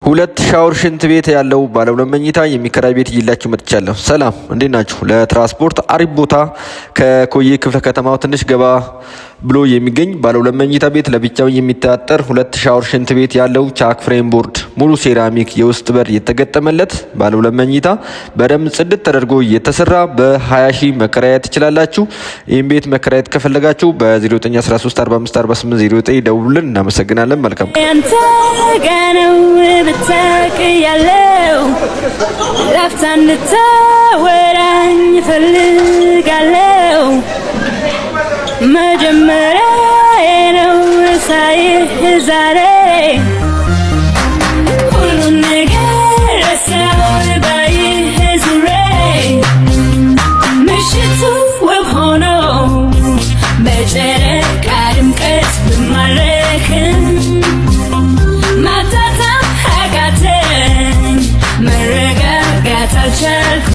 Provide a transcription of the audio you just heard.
ሁለት ሻወር ሽንት ቤት ያለው ባለ ሁለት መኝታ የሚከራይ ቤት ይላችሁ መጥቻለሁ። ሰላም እንዴት ናችሁ? ለትራንስፖርት አሪፍ ቦታ ከኮዬ ክፍለ ከተማው ትንሽ ገባ ብሎ የሚገኝ ባለ ሁለት መኝታ ቤት ለብቻው የሚታጠር ሁለት ሻወር ሽንት ቤት ያለው ቻክ ፍሬም ቦርድ ሙሉ ሴራሚክ የውስጥ በር የተገጠመለት ባለ ሁለት መኝታ በደንብ ጽድት ተደርጎ የተሰራ በ20 ሺህ መከራየት ትችላላችሁ። ይህን ቤት መከራየት ከፈለጋችሁ በ0913454809 ደውሉልን። እናመሰግናለን። መልካም ብታቅ ያለው ላፍታ እንድታወራኝ እፈልጋለሁ። መጀመሪያዬ ነው ሳይህ ዛሬ ሁሉን ነገር ረሳሁት ባይህ ዙሬ ምሽቱ ውብ ሆኖ በጨረቃ ድምቀት ብማረክም መረጋጋት አልቻልኩም።